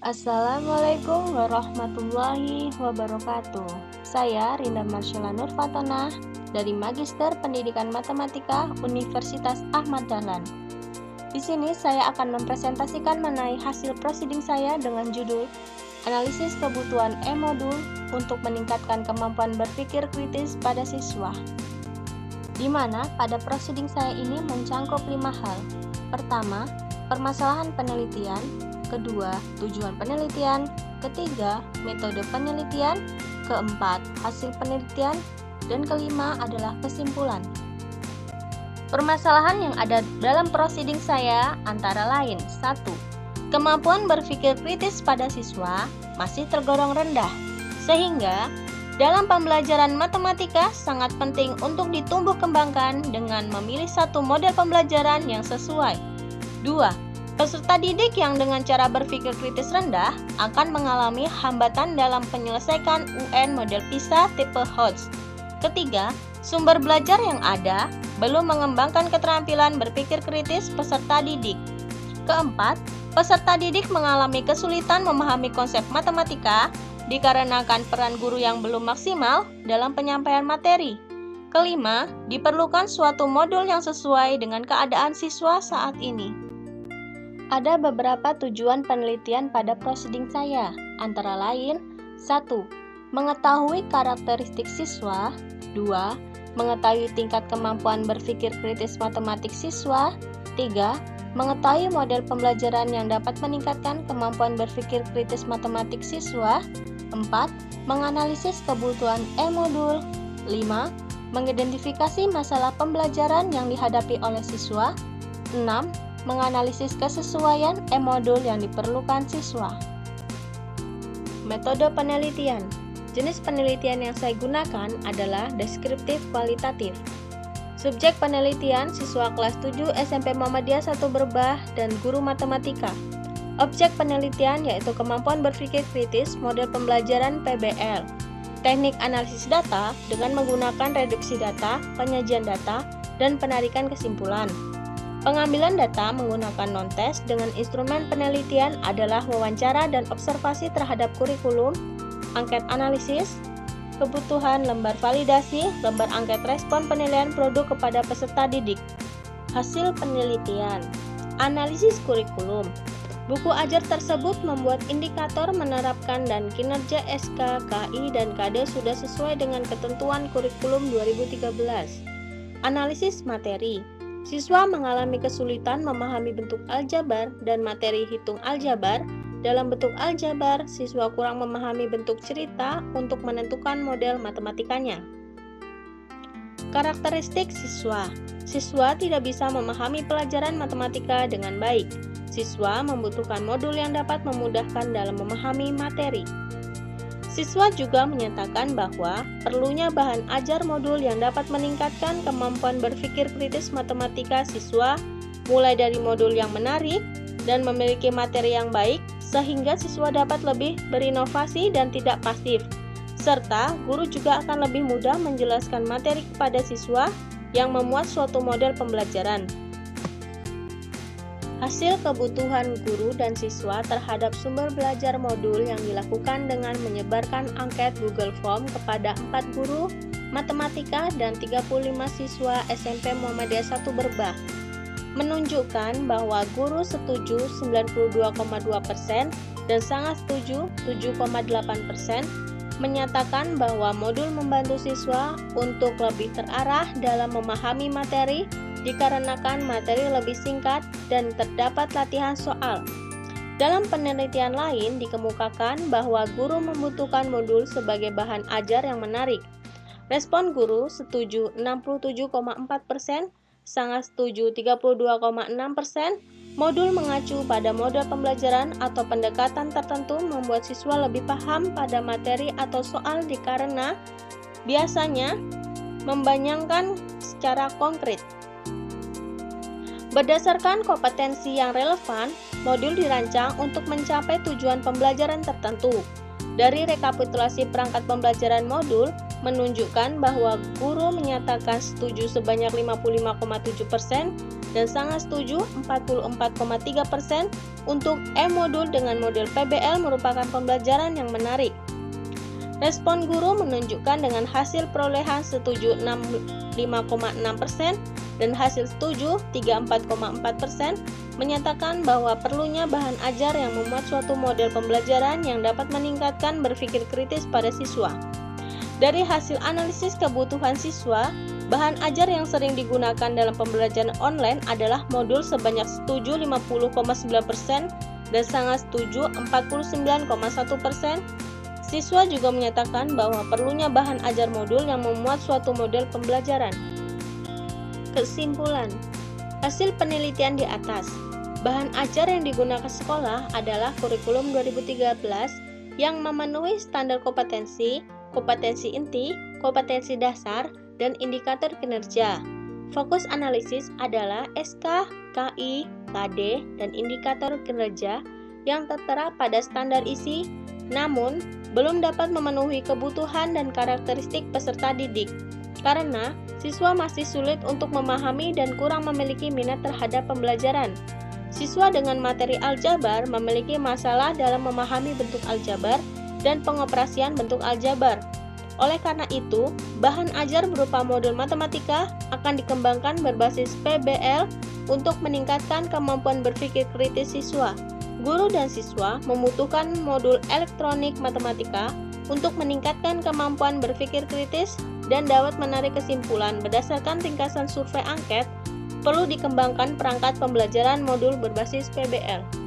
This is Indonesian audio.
Assalamualaikum warahmatullahi wabarakatuh. Saya Rinda Marsyala Nur Fatona dari Magister Pendidikan Matematika Universitas Ahmad Dahlan. Di sini saya akan mempresentasikan mengenai hasil proceeding saya dengan judul Analisis Kebutuhan E-Modul untuk meningkatkan kemampuan berpikir kritis pada siswa. Di mana pada proceeding saya ini mencangkup 5 hal. Pertama, permasalahan penelitian. Kedua, tujuan penelitian. Ketiga, metode penelitian. Keempat, hasil penelitian. Dan kelima adalah kesimpulan. Permasalahan yang ada dalam proceeding saya antara lain: 1. Kemampuan berpikir kritis pada siswa masih tergolong rendah, sehingga dalam pembelajaran matematika sangat penting untuk ditumbuh kembangkan dengan memilih satu model pembelajaran yang sesuai. 2. Peserta didik yang dengan cara berpikir kritis rendah akan mengalami hambatan dalam penyelesaian UN model PISA tipe Hodge. Ketiga, sumber belajar yang ada belum mengembangkan keterampilan berpikir kritis peserta didik. Keempat, peserta didik mengalami kesulitan memahami konsep matematika dikarenakan peran guru yang belum maksimal dalam penyampaian materi. Kelima, diperlukan suatu modul yang sesuai dengan keadaan siswa saat ini. Ada beberapa tujuan penelitian pada proceeding saya, antara lain: 1. Mengetahui karakteristik siswa. 2. Mengetahui tingkat kemampuan berpikir kritis matematik siswa. 3. Mengetahui model pembelajaran yang dapat meningkatkan kemampuan berpikir kritis matematik siswa. 4. Menganalisis kebutuhan E-modul. 5. Mengidentifikasi masalah pembelajaran yang dihadapi oleh siswa. 6. Menganalisis kesesuaian E-modul yang diperlukan siswa. Metode penelitian. Jenis penelitian yang saya gunakan adalah deskriptif kualitatif. Subjek penelitian siswa kelas 7 SMP Muhammadiyah 1 Berbah dan guru matematika. Objek penelitian yaitu kemampuan berpikir kritis model pembelajaran PBL. Teknik analisis data dengan menggunakan reduksi data, penyajian data, dan penarikan kesimpulan. Pengambilan data menggunakan non-test dengan instrumen penelitian adalah wawancara dan observasi terhadap kurikulum, angket analisis, kebutuhan lembar validasi, lembar angket respon penilaian produk kepada peserta didik. Hasil penelitian. Analisis kurikulum. Buku ajar tersebut membuat indikator menerapkan dan kinerja SK, KI, dan KD sudah sesuai dengan ketentuan kurikulum 2013. Analisis materi. Siswa mengalami kesulitan memahami bentuk aljabar dan materi hitung aljabar. Dalam bentuk aljabar, siswa kurang memahami bentuk cerita untuk menentukan model matematikanya. Karakteristik siswa. Siswa tidak bisa memahami pelajaran matematika dengan baik. Siswa membutuhkan modul yang dapat memudahkan dalam memahami materi. Siswa juga menyatakan bahwa perlunya bahan ajar modul yang dapat meningkatkan kemampuan berpikir kritis matematika siswa, mulai dari modul yang menarik dan memiliki materi yang baik, sehingga siswa dapat lebih berinovasi dan tidak pasif, serta guru juga akan lebih mudah menjelaskan materi kepada siswa yang memuat suatu model pembelajaran. Hasil kebutuhan guru dan siswa terhadap sumber belajar modul yang dilakukan dengan menyebarkan angket Google Form kepada 4 guru matematika dan 35 siswa SMP Muhammadiyah 1 Berbah menunjukkan bahwa guru setuju 92,2% dan sangat setuju 7,8%, menyatakan bahwa modul membantu siswa untuk lebih terarah dalam memahami materi dikarenakan materi lebih singkat dan terdapat latihan soal. Dalam penelitian lain dikemukakan bahwa guru membutuhkan modul sebagai bahan ajar yang menarik. Respon guru setuju 67,4%, sangat setuju 32,6%. Modul mengacu pada model pembelajaran atau pendekatan tertentu membuat siswa lebih paham pada materi atau soal dikarenakan biasanya membayangkan secara konkret. Berdasarkan kompetensi yang relevan, modul dirancang untuk mencapai tujuan pembelajaran tertentu. Dari rekapitulasi perangkat pembelajaran modul, menunjukkan bahwa guru menyatakan setuju sebanyak 55,7%, dan sangat setuju 44,3%. Untuk E-modul dengan model PBL merupakan pembelajaran yang menarik. Respon guru menunjukkan dengan hasil perolehan setuju 65,6% dan hasil setuju 34,4% menyatakan bahwa perlunya bahan ajar yang memuat suatu model pembelajaran yang dapat meningkatkan berpikir kritis pada siswa. Dari hasil analisis kebutuhan siswa, bahan ajar yang sering digunakan dalam pembelajaran online adalah modul sebanyak setuju 50,9% dan sangat setuju 49,1%. Siswa juga menyatakan bahwa perlunya bahan ajar modul yang memuat suatu model pembelajaran. Kesimpulan, hasil penelitian di atas, bahan ajar yang digunakan sekolah adalah kurikulum 2013 yang memenuhi standar kompetensi, kompetensi inti, kompetensi dasar, dan indikator kinerja. Fokus analisis adalah SK, KI, KD, dan indikator kinerja yang tertera pada standar isi, namun belum dapat memenuhi kebutuhan dan karakteristik peserta didik, karena siswa masih sulit untuk memahami dan kurang memiliki minat terhadap pembelajaran. Siswa dengan materi aljabar memiliki masalah dalam memahami bentuk aljabar dan pengoperasian bentuk aljabar. Oleh karena itu, bahan ajar berupa modul matematika akan dikembangkan berbasis PBL untuk meningkatkan kemampuan berpikir kritis siswa. Guru dan siswa membutuhkan modul elektronik matematika untuk meningkatkan kemampuan berpikir kritis dan dapat menarik kesimpulan berdasarkan ringkasan survei angket. Perlu dikembangkan perangkat pembelajaran modul berbasis PBL.